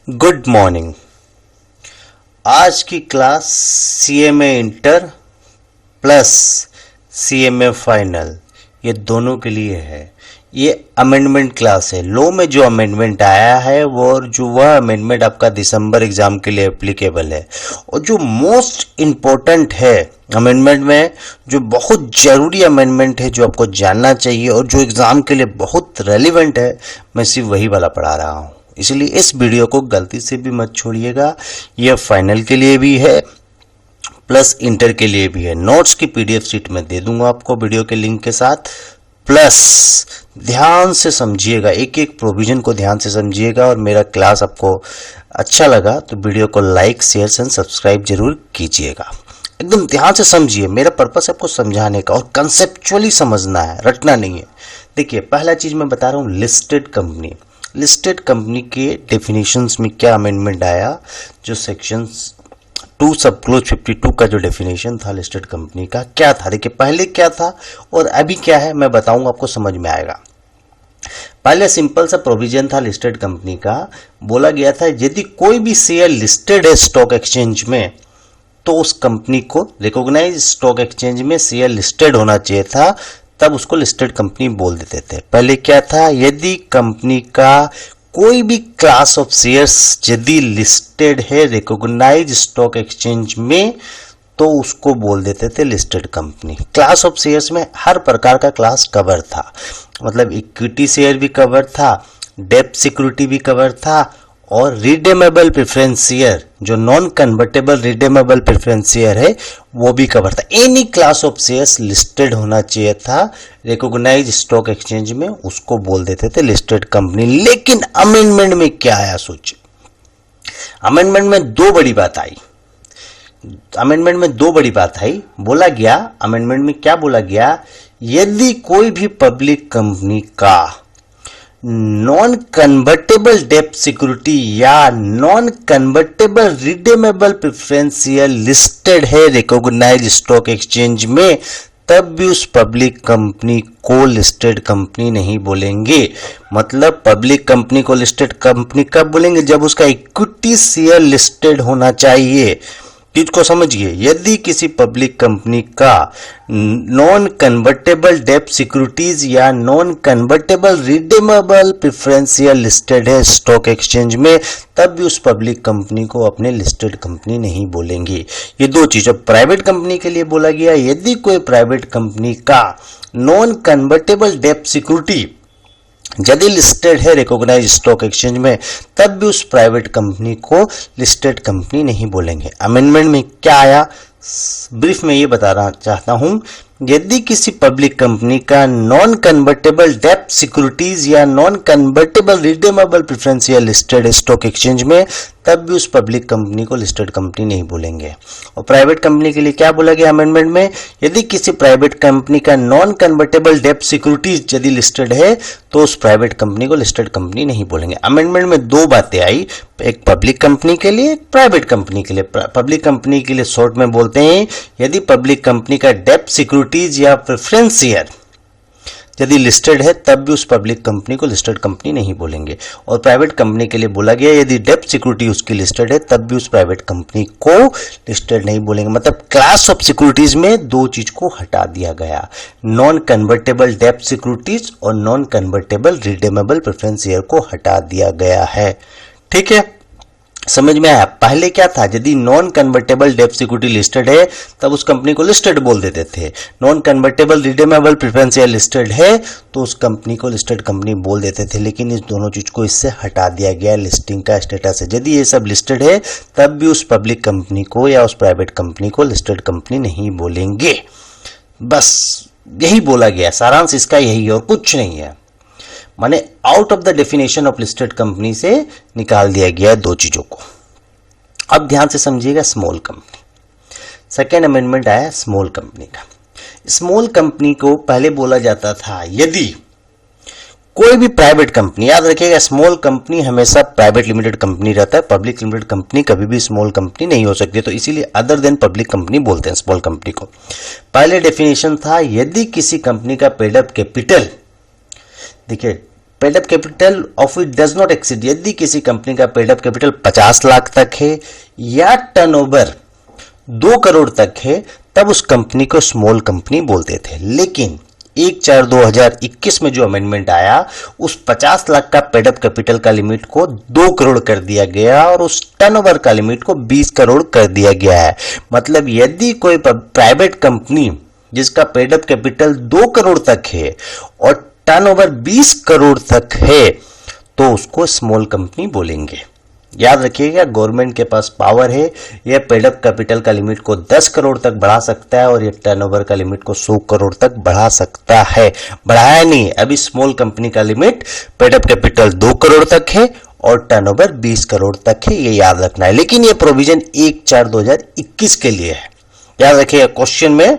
Good morning. आज की class CMA inter plus CMA final ये दोनों के लिए है। ये अमेंडमेंट क्लास है। लॉ में जो अमेंडमेंट आया है वह अमेंडमेंट आपका दिसंबर एग्जाम के लिए एप्लीकेबल है। और जो मोस्ट इम्पोर्टेंट है अमेंडमेंट में, जो बहुत जरूरी अमेंडमेंट है, जो आपको जानना चाहिए और जो एग्जाम के लिए बहुत रेलिवेंट है, मैं सिर्फ वही वाला पढ़ा रहा हूँ। इसलिए इस वीडियो को गलती से भी मत छोड़िएगा। यह फाइनल के लिए भी है प्लस इंटर के लिए भी है। नोट्स की पीडीएफ शीट में दे दूंगा आपको वीडियो के लिंक के साथ। प्लस ध्यान से समझिएगा, एक एक प्रोविजन को ध्यान से समझिएगा। और मेरा क्लास आपको अच्छा लगा तो वीडियो को लाइक शेयर एंड सब्सक्राइब जरूर कीजिएगा। एकदम ध्यान से समझिए। मेरा पर्पस आपको समझाने का और कंसेप्चुअली समझना है, रटना नहीं है। देखिए, पहला चीज मैं बता रहा हूं, लिस्टेड कंपनी। लिस्टेड कंपनी के डेफिनेशंस में क्या अमेंडमेंट आया, जो सेक्शन 2 सब क्लोज 52 का जो डेफिनेशन था लिस्टेड कंपनी का, क्या था। देखिए, पहले क्या था और अभी क्या है मैं बताऊंगा, आपको समझ में आएगा। पहले सिंपल सा प्रोविजन था लिस्टेड कंपनी का। बोला गया था यदि कोई भी शेयर लिस्टेड है स्टॉक एक्सचेंज में तो उस कंपनी को रिकॉग्नाइज स्टॉक एक्सचेंज में शेयर लिस्टेड होना चाहिए था, तब उसको लिस्टेड कंपनी बोल देते थे। पहले क्या था, यदि कंपनी का कोई भी क्लास ऑफ शेयर्स यदि लिस्टेड है रिकॉग्नाइज स्टॉक एक्सचेंज में तो उसको बोल देते थे listed company. Class of shares में हर प्रकार का क्लास कवर था, मतलब इक्विटी शेयर भी कवर था, डेब्ट सिक्योरिटी भी कवर था, और रिडेमेबल प्रेफरेंस शेयर, जो non convertible redeemable preference share है, वो भी कवर था। Any class of shares listed होना चाहिए था रिकॉग्नाइज स्टॉक एक्सचेंज में, उसको बोल देते थे लिस्टेड कंपनी। लेकिन अमेंडमेंट में क्या आया सोचिए। अमेंडमेंट में दो बड़ी बात आई। बोला गया, अमेंडमेंट में क्या बोला गया, यदि कोई भी पब्लिक कंपनी का नॉन कन्वर्टेबल डेब्ट सिक्योरिटी या non convertible redeemable preference share listed है रिकॉग्नाइज स्टॉक एक्सचेंज में, तब भी उस पब्लिक कंपनी को लिस्टेड कंपनी नहीं बोलेंगे। मतलब पब्लिक कंपनी को लिस्टेड कंपनी कब बोलेंगे, जब उसका इक्विटी शेयर लिस्टेड होना चाहिए। चीज को समझिए, यदि किसी पब्लिक कंपनी का नॉन कन्वर्टेबल डेब्ट सिक्योरिटीज या non convertible redeemable preference share listed है स्टॉक एक्सचेंज में, तब भी उस पब्लिक कंपनी को अपने लिस्टेड कंपनी नहीं बोलेंगे। ये दो चीजों प्राइवेट कंपनी के लिए बोला गया, यदि कोई प्राइवेट कंपनी का नॉन कन्वर्टेबल डेब्ट सिक्योरिटी यदि लिस्टेड है रिकॉग्नाइज स्टॉक एक्सचेंज में, तब भी उस प्राइवेट कंपनी को लिस्टेड कंपनी नहीं बोलेंगे। अमेंडमेंट में क्या आया, ब्रीफ में ये बताना चाहता हूं। यदि किसी पब्लिक कंपनी का नॉन कन्वर्टेबल डेब्ट सिक्योरिटीज या non convertible redeemable preference share listed है स्टॉक एक्सचेंज में, तब भी उस पब्लिक कंपनी को लिस्टेड कंपनी नहीं बोलेंगे। और प्राइवेट कंपनी के लिए क्या बोला गया अमेंडमेंट में, यदि किसी प्राइवेट कंपनी का नॉन कन्वर्टेबल डेब्ट सिक्योरिटीज यदि लिस्टेड है तो उस प्राइवेट कंपनी को लिस्टेड कंपनी नहीं बोलेंगे। अमेंडमेंट में दो बातें आई, एक पब्लिक कंपनी के लिए, एक प्राइवेट कंपनी के लिए। पब्लिक कंपनी के लिए शॉर्ट में बोलते हैं, यदि पब्लिक कंपनी का डेब्ट सिक्योरिटीज या प्रेफरेंस शेयर यदि लिस्टेड है तब भी उस पब्लिक कंपनी को लिस्टेड कंपनी नहीं बोलेंगे। और प्राइवेट कंपनी के लिए बोला गया, यदि डेब्ट सिक्योरिटी उसकी लिस्टेड है तब भी उस प्राइवेट कंपनी को लिस्टेड नहीं बोलेंगे। मतलब क्लास ऑफ सिक्योरिटीज में दो चीज को हटा दिया गया, नॉन कन्वर्टेबल डेब्ट सिक्योरिटीज और non convertible redeemable preference share को हटा दिया गया है। ठीक है, समझ में आया। पहले क्या था, यदि नॉन कन्वर्टेबल डेब्ट सिक्योरिटी लिस्टेड है तब उस कंपनी को लिस्टेड बोल देते थे। Non convertible redeemable preference share listed है तो उस कंपनी को लिस्टेड कंपनी बोल देते थे। लेकिन इस दोनों चीज को इससे हटा दिया गया लिस्टिंग का स्टेटस है। यदि ये सब लिस्टेड है तब भी उस पब्लिक कंपनी को या उस प्राइवेट कंपनी को लिस्टेड कंपनी नहीं बोलेंगे। बस यही बोला गया, सारांश इसका यही है और कुछ नहीं है। माने out of the definition of listed company से निकाल दिया गया है दो चीजों को। अब ध्यान से समझिएगा, स्मॉल कंपनी। सेकेंड अमेंडमेंट आया स्मॉल कंपनी का। स्मॉल कंपनी को पहले बोला जाता था यदि कोई भी प्राइवेट कंपनी, याद रखिएगा स्मॉल कंपनी हमेशा प्राइवेट लिमिटेड कंपनी रहता है, पब्लिक लिमिटेड कंपनी कभी भी स्मॉल कंपनी नहीं हो सकती, तो इसीलिए अदर देन पब्लिक कंपनी बोलते हैं स्मॉल कंपनी को। पहले डेफिनेशन था, यदि किसी कंपनी का पेड अप कैपिटल, देखिए paid up capital of it does not exceed, यदि किसी कंपनी का पेड अप कैपिटल 50 लाख तक है या टर्नओवर 2 करोड़ तक है, तब उस कंपनी को स्मॉल कंपनी बोलते थे। लेकिन 1/4/2021 में जो अमेंडमेंट आया, उस 50 लाख का पेड अप कैपिटल का लिमिट को 2 करोड़ कर दिया गया और उस टर्नओवर का लिमिट को 20 करोड़ कर दिया गया है। मतलब यदि कोई प्राइवेट कंपनी जिसका पेड अप कैपिटल 2 करोड़ तक है और टर्नओवर 20 करोड़ तक है, तो उसको स्मॉल कंपनी बोलेंगे। याद रखिएगा, गवर्नमेंट के पास पावर है, यह पेड अप कैपिटल का लिमिट को 10 करोड़ तक बढ़ा सकता है और यह टर्नओवर का लिमिट को 100 करोड़ तक बढ़ा सकता है। बढ़ाया नहीं, अभी स्मॉल कंपनी का limit paid up capital 2 crore तक है और टर्नओवर 20 करोड़ तक है, ये याद रखना है। लेकिन यह प्रोविजन 1/4/2021 के लिए है। याद रखिएगा, क्वेश्चन में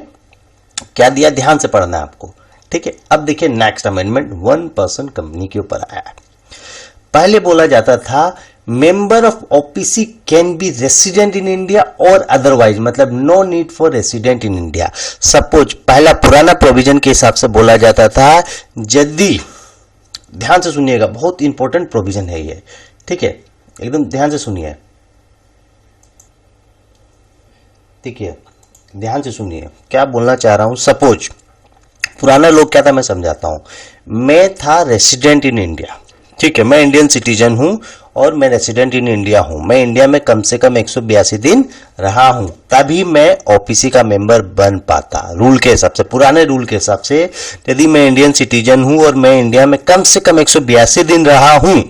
क्या दिया, ध्यान से पढ़ना है आपको, ठीक है। अब देखिए नेक्स्ट अमेंडमेंट 1% कंपनी के ऊपर आया है। पहले बोला जाता था member of OPC can be resident in India और अदरवाइज, मतलब no need for resident in India. Suppose पहला पुराना प्रोविजन के हिसाब से बोला जाता था, यदि, ध्यान से सुनिएगा, बहुत इंपॉर्टेंट प्रोविजन है ये, ठीक है, एकदम ध्यान से सुनिए, ठीक है, ध्यान से सुनिए क्या बोलना चाह रहा हूं। सपोज पुराना लोग क्या था, मैं समझाता हूं। मैं था रेसिडेंट इन इंडिया, ठीक है, मैं इंडियन सिटीजन हूं और मैं रेसिडेंट इन इंडिया हूं, मैं इंडिया में कम से कम 182 दिन रहा हूं, तभी मैं ओपीसी का मेंबर बन पाता। रूल के हिसाब से, पुराने रूल के हिसाब से, यदि मैं इंडियन सिटीजन हूं और मैं इंडिया में कम से कम 182 दिन रहा हूं,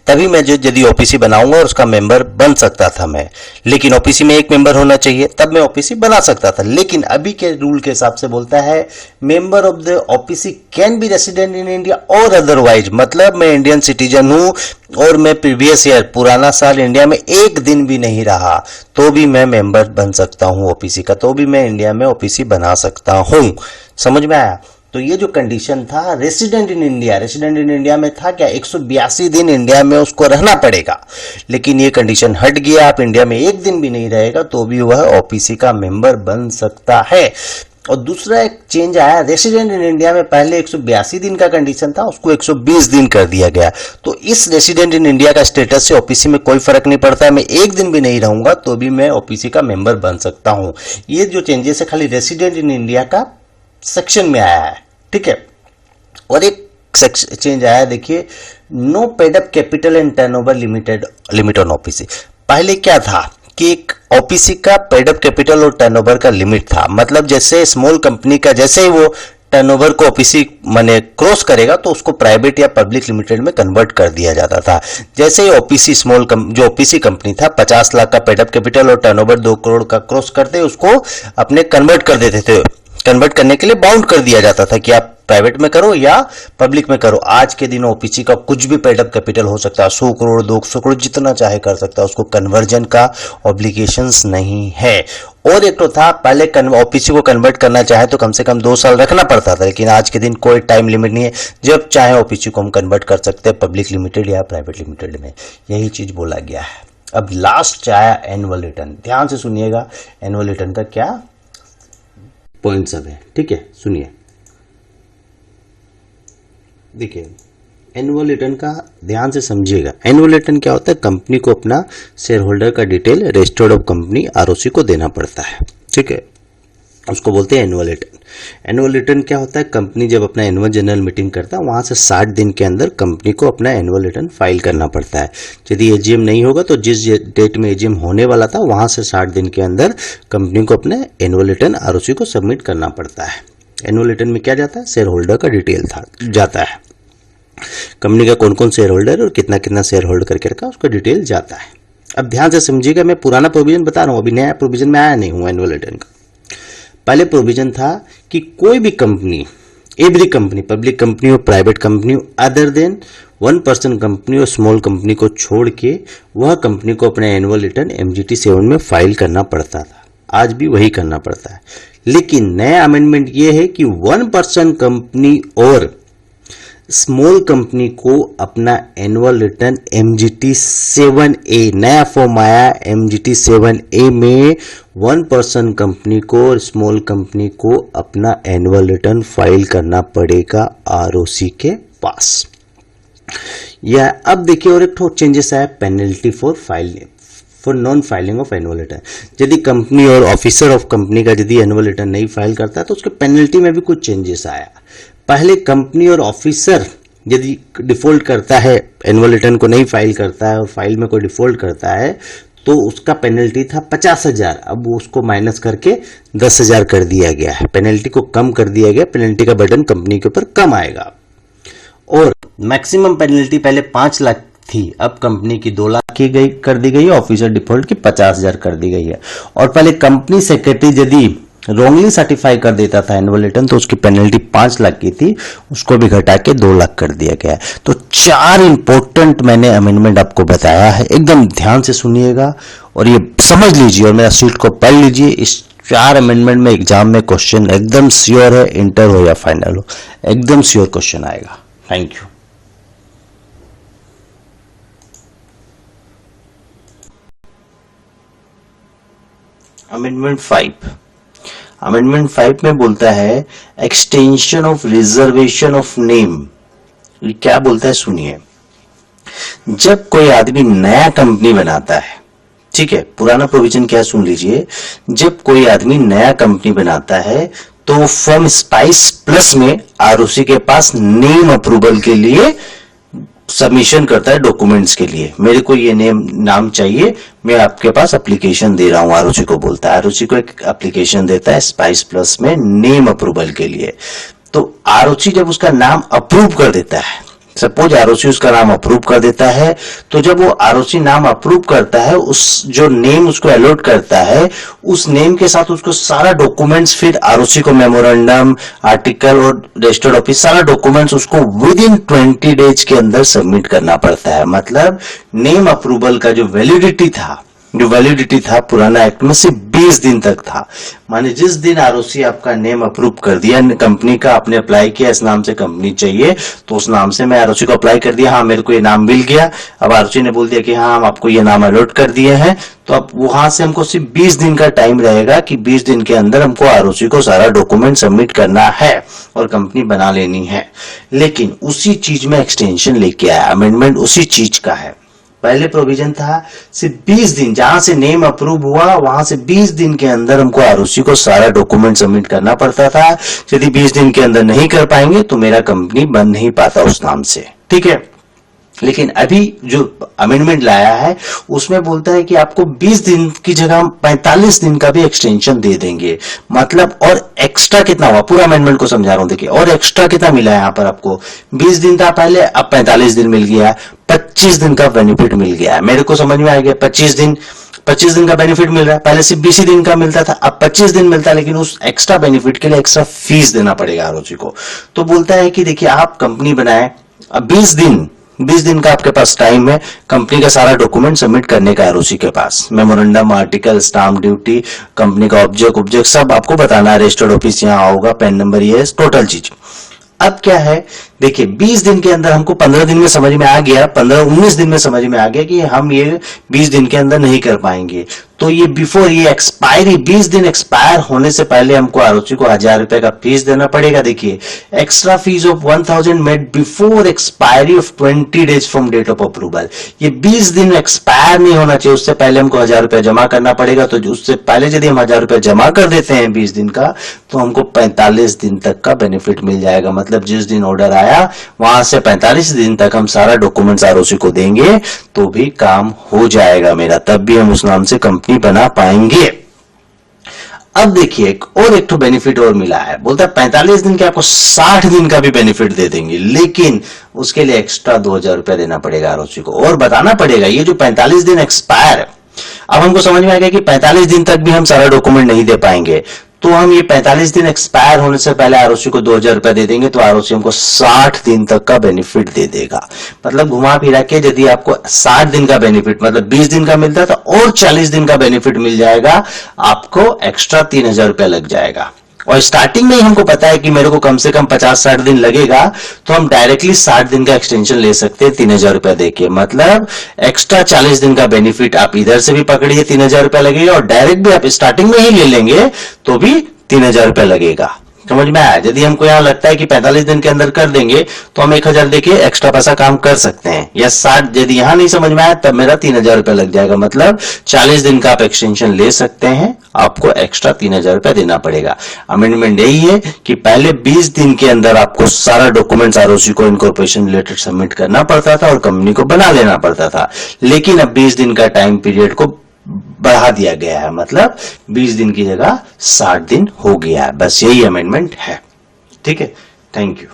तभी मैं जो यदि ओपीसी बनाऊंगा और उसका मेंबर बन सकता था मैं। लेकिन ओपीसी में एक मेंबर होना चाहिए, तब मैं ओपीसी बना सकता था। लेकिन अभी के रूल के हिसाब से बोलता है member of the OPC can be resident in India और अदरवाइज, मतलब मैं इंडियन सिटीजन हूं और मैं प्रीवियस ईयर, पुराना साल इंडिया में एक दिन भी नहीं रहा, तो भी मैं मेंबर बन सकता हूं ओपीसी का, तो भी मैं इंडिया में ओपीसी बना सकता हूं। समझ में आया? तो ये जो कंडीशन था resident in India, resident in India में था क्या, 182 दिन इंडिया में उसको रहना पड़ेगा। लेकिन ये कंडीशन हट गया, आप इंडिया में एक दिन भी नहीं रहेगा तो भी वह ओपीसी का मेंबर बन सकता है। और दूसरा एक चेंज आया, रेसिडेंट इन इंडिया में पहले 182 दिन का कंडीशन था, उसको 120 दिन कर दिया गया। तो इस रेसिडेंट इन इंडिया का स्टेटस से ओपीसी में कोई फर्क नहीं पड़ता है, मैं एक दिन भी नहीं रहूंगा तो भी मैं ओपीसी का मेंबर बन सकता हूं। ये जो चेंजेस है खाली रेसिडेंट इन इंडिया का सेक्शन में आया है, ठीक है। और एक चेंज आया, देखिए, no paid up capital and turnover limit on OPC. पहले क्या था कि एक ओपीसी का पेड अप कैपिटल और टर्नओवर का लिमिट था, मतलब जैसे स्मॉल कंपनी का जैसे ही वो टर्नओवर को ओपीसी माने क्रॉस करेगा तो उसको प्राइवेट या पब्लिक लिमिटेड में कन्वर्ट कर दिया जाता था। जैसे ही ओपीसी जो ओपीसी कंपनी था 50 लाख का पेड अप कैपिटल और टर्नओवर 2 करोड़ का क्रॉस करते उसको अपने कन्वर्ट कर देते थे, कन्वर्ट करने के लिए बाउंड कर दिया जाता था कि आप प्राइवेट में करो या पब्लिक में करो। आज के दिन ओपीसी का कुछ भी पेड अप कैपिटल हो सकता है, 100 करोड़ 200 करोड़ जितना चाहे कर सकता है, उसको कन्वर्जन का ऑब्लिगेशंस नहीं है। और एक तो था पहले ओपीसी को कन्वर्ट करना चाहे तो कम से कम 2 साल रखना पड़ता था, लेकिन आज के दिन कोई टाइम लिमिट नहीं है, जब चाहे ओपीसी को हम कन्वर्ट कर सकते हैं पब्लिक लिमिटेड या प्राइवेट लिमिटेड में, यही चीज बोला गया है। अब लास्ट आया एनुअल रिटर्न, ध्यान से सुनिएगा एनुअल रिटर्न का क्या पॉइंट सब है, ठीक है, सुनिए। देखिए एनुअल रिटर्न का ध्यान से समझिएगा। एनुअल रिटर्न क्या होता है, कंपनी को अपना शेयर होल्डर का detail registered of company ROC को देना पड़ता है, ठीक है, उसको बोलते हैं एनुअल रिटर्न। एनुअल रिटर्न क्या होता है, कंपनी जब अपना एनुअल जनरल मीटिंग करता है वहां से 60 दिन के अंदर कंपनी को अपना एनुअल रिटर्न फाइल करना पड़ता है। यदि एजीएम नहीं होगा तो जिस डेट में एजीएम होने वाला था वहां से 60 दिन के अंदर कंपनी को अपने एनुअल रिटर्न आरओसी को सबमिट करना पड़ता है। एनुअल रिटर्न में क्या जाता है, शेयर होल्डर का डिटेल जाता है, कंपनी का कौन कौन शेयर होल्डर और कितना कितना शेयर होल्ड करके रखा उसका डिटेल जाता है। अब ध्यान से समझिएगा, मैं पुराना प्रोविजन बता रहा हूं, अभी नया प्रोविजन में आया नहीं हूं एनुअल रिटर्न का। पहले प्रोविजन था कि कोई भी company, every company, public company हो प्राइवेट कंपनी हो, अदर देन 1% कंपनी और स्मॉल कंपनी को छोड़ के वह कंपनी को अपना एनुअल रिटर्न MGT 7 में फाइल करना पड़ता था। आज भी वही करना पड़ता है, लेकिन नया अमेंडमेंट यह है कि 1% कंपनी और स्मॉल कंपनी को अपना एनुअल रिटर्न MGT 7A, नया फॉर्म आया MGT 7A में 1% कंपनी को और स्मॉल कंपनी को अपना एनुअल रिटर्न फाइल करना पड़ेगा आरओसी के पास। या अब देखिए और एक ठो चेंजेस आया, penalty for non filing of annual return. यदि कंपनी और ऑफिसर ऑफ कंपनी का यदि एनुअल रिटर्न नहीं फाइल करता तो उसके पेनल्टी में भी कुछ चेंजेस आया। पहले कंपनी और ऑफिसर यदि डिफॉल्ट करता है, एनुअल रिटर्न को नहीं फाइल करता है और फाइल में कोई डिफॉल्ट करता है तो उसका पेनल्टी था 50,000, अब वो उसको माइनस करके 10,000 कर दिया गया है। पेनल्टी को कम कर दिया गया, पेनल्टी का बर्डन कंपनी के ऊपर कम आएगा। और मैक्सिमम पेनल्टी पहले 5 लाख थी, अब कंपनी की 2 लाख की गई कर दी गई है, ऑफिसर डिफॉल्ट की 50,000 कर दी गई है। और पहले कंपनी सेक्रेटरी यदि रॉन्गली सर्टिफाई कर देता था एनुअल रिटर्न तो उसकी पेनल्टी 5 लाख की थी, उसको भी घटा के 2 लाख कर दिया गया है। तो 4 इंपॉर्टेंट मैंने अमेंडमेंट आपको बताया है, एकदम ध्यान से सुनिएगा और ये समझ लीजिए और मेरा सीट को पढ़ लीजिए। इस 4 अमेंडमेंट में एग्जाम में क्वेश्चन एकदम श्योर है, इंटर हो या फाइनल हो, एकदम श्योर क्वेश्चन आएगा। Thank you. अमेंडमेंट 5 में बोलता है extension of reservation of name. ये क्या बोलता है सुनिए। जब कोई आदमी नया कंपनी बनाता है, ठीक है, पुराना प्रोविजन क्या सुन लीजिए, जब कोई आदमी नया कंपनी बनाता है तो फर्म स्पाइस प्लस में आरओसी के पास नेम अप्रूवल के लिए सबमिशन करता है, डॉक्यूमेंट्स के लिए। मेरे को ये नाम चाहिए, मैं आपके पास एप्लीकेशन दे रहा हूं, आरओसी को बोलता है। आरओसी को एक एप्लीकेशन देता है स्पाइस प्लस में नेम अप्रूवल के लिए। तो आरओसी जब उसका नाम अप्रूव कर देता है, सपोज आरओसी उसका नाम अप्रूव कर देता है, तो जब वो आरओसी नाम अप्रूव करता है, उस जो नेम उसको अलॉट करता है, उस नेम के साथ उसको सारा डॉक्यूमेंट्स, फिर आरओसी को मेमोरेंडम, आर्टिकल और रजिस्टर्ड ऑफिस, सारा डॉक्यूमेंट्स उसको विद इन 20 डेज के अंदर सबमिट करना पड़ता है। मतलब नेम अप्रूवल का जो वैलिडिटी था पुराना एक्ट में सिर्फ 20 दिन तक था। माने जिस दिन आरओसी आपका नेम अप्रूव कर दिया कंपनी का, आपने अप्लाई किया इस नाम से कंपनी चाहिए, तो उस नाम से मैं आरओसी को अप्लाई कर दिया, हाँ मेरे को ये नाम मिल गया। अब आरओसी ने बोल दिया कि हाँ हम आपको ये नाम अलॉट कर दिए हैं, तो अब वहां से हमको सिर्फ 20 दिन का टाइम रहेगा कि 20 दिन के अंदर हमको आरओसी को सारा डॉक्यूमेंट सबमिट करना है और कंपनी बना लेनी है। लेकिन उसी चीज में एक्सटेंशन लेके आया, अमेंडमेंट उसी चीज का है। पहले प्रोविजन था सिर्फ 20 दिन, जहां से नेम अप्रूव हुआ वहां से 20 दिन के अंदर हमको आरओसी को सारा डॉक्यूमेंट सबमिट करना पड़ता था। यदि 20 दिन के अंदर नहीं कर पाएंगे तो मेरा कंपनी बन नहीं पाता उस नाम से, ठीक है। लेकिन अभी जो अमेंडमेंट लाया है उसमें बोलता है कि आपको 20 दिन की जगह 45 दिन का भी एक्सटेंशन दे देंगे। मतलब और एक्स्ट्रा कितना हुआ, पूरा अमेंडमेंट को समझा रहा हूं, देखिए और एक्स्ट्रा कितना मिला है यहां पर आपको। 20 दिन था पहले, अब 45 दिन मिल गया, 25 दिन का बेनिफिट मिल गया है। मेरे को समझ में आ गया, 25 दिन का बेनिफिट मिल रहा है। पहले सिर्फ 20 दिन का मिलता था, अब 25 दिन मिलता है, लेकिन उस एक्स्ट्रा बेनिफिट के लिए एक्स्ट्रा फीस देना पड़ेगा आरओसी को। तो बोलता है कि देखिए आप कंपनी बनाए, अब 20 दिन का आपके पास टाइम है कंपनी का सारा डॉक्यूमेंट सबमिट करने का आरओसी के पास, memorandum, article, stamp duty, company का ऑब्जेक्ट सब आपको बताना है, रजिस्टर्ड ऑफिस यहाँ होगा, पेन नंबर ये टोटल चीज। अब क्या है देखिए, 20 दिन के अंदर हमको 15 दिन में समझ में आ गया, 15-19 दिन में समझ में आ गया कि हम ये 20 दिन के अंदर नहीं कर पाएंगे। तो ये बिफोर ये एक्सपायरी 20 दिन एक्सपायर होने से पहले हमको आरओसी को 1000 रुपए का फीस देना पड़ेगा। देखिए extra fees of 1000 made before expiry of 20 days from date of approval. ये 20 दिन एक्सपायर नहीं होना चाहिए, उससे पहले हमको 1000 रुपए जमा करना पड़ेगा। तो उससे पहले यदि हम 1000 रुपए जमा कर देते हैं 20 दिन का, तो हमको 45 दिन तक का बेनिफिट मिल जाएगा। मतलब जिस दिन ऑर्डर आया वहां से 45 दिन तक हम सारा डॉक्यूमेंट्स आरओसी को देंगे तो भी काम हो जाएगा मेरा, तब भी हम उस नाम से कंपनी बना पाएंगे। अब देखिए एक तो बेनिफिट और मिला है, बोलता है 45 दिन के आपको 60 दिन का भी बेनिफिट दे देंगे, लेकिन उसके लिए एक्स्ट्रा 2000 रुपया देना पड़ेगा आरओसी को। और बताना पड़ेगा ये जो 45 दिन एक्सपायर है, अब हमको समझ में आ गया कि 45 दिन तक भी हम सारा डॉक्यूमेंट नहीं दे पाएंगे, तो हम ये 45 दिन एक्सपायर होने से पहले आरओसी को 2000 रुपया दे देंगे, तो आरओसी हमको 60 दिन तक का बेनिफिट दे देगा। मतलब घुमा फिरा के यदि आपको 60 दिन का बेनिफिट, मतलब 20 दिन का मिलता है तो और 40 दिन का बेनिफिट मिल जाएगा, आपको एक्स्ट्रा 3000 रुपया लग जाएगा। और स्टार्टिंग में ही हमको पता है कि मेरे को कम से कम 50-60 दिन लगेगा, तो हम डायरेक्टली 60 दिन का एक्सटेंशन ले सकते हैं 3000 रुपया देके। मतलब एक्स्ट्रा 40 दिन का बेनिफिट आप इधर से भी पकड़िए 3000 रुपया लगेगा, और डायरेक्ट भी आप स्टार्टिंग में ही ले लेंगे तो भी 3000 रुपया लगेगा। समझ में आया? यदि हमको यहाँ लगता है कि 45 दिन के अंदर कर देंगे तो हम 1000 देके एक्स्ट्रा पैसा काम कर सकते हैं, या 60, यदि यहाँ नहीं समझ में आया तब मेरा 3000 रुपया लग जाएगा। मतलब 40 दिन का आप एक्सटेंशन ले सकते हैं, आपको एक्स्ट्रा 3000 रुपया देना पड़ेगा। अमेंडमेंट यही है कि पहले 20 दिन के अंदर आपको सारा डॉक्यूमेंट्स आरओसी को इनकॉर्पोरेशन रिलेटेड सबमिट करना पड़ता था और कंपनी को बना लेना पड़ता था, लेकिन अब 20 दिन का टाइम पीरियड को बढ़ा दिया गया है, मतलब 20 दिन की जगह 60 दिन हो गया है। बस यही अमेंडमेंट है। ठीक है, थैंक यू।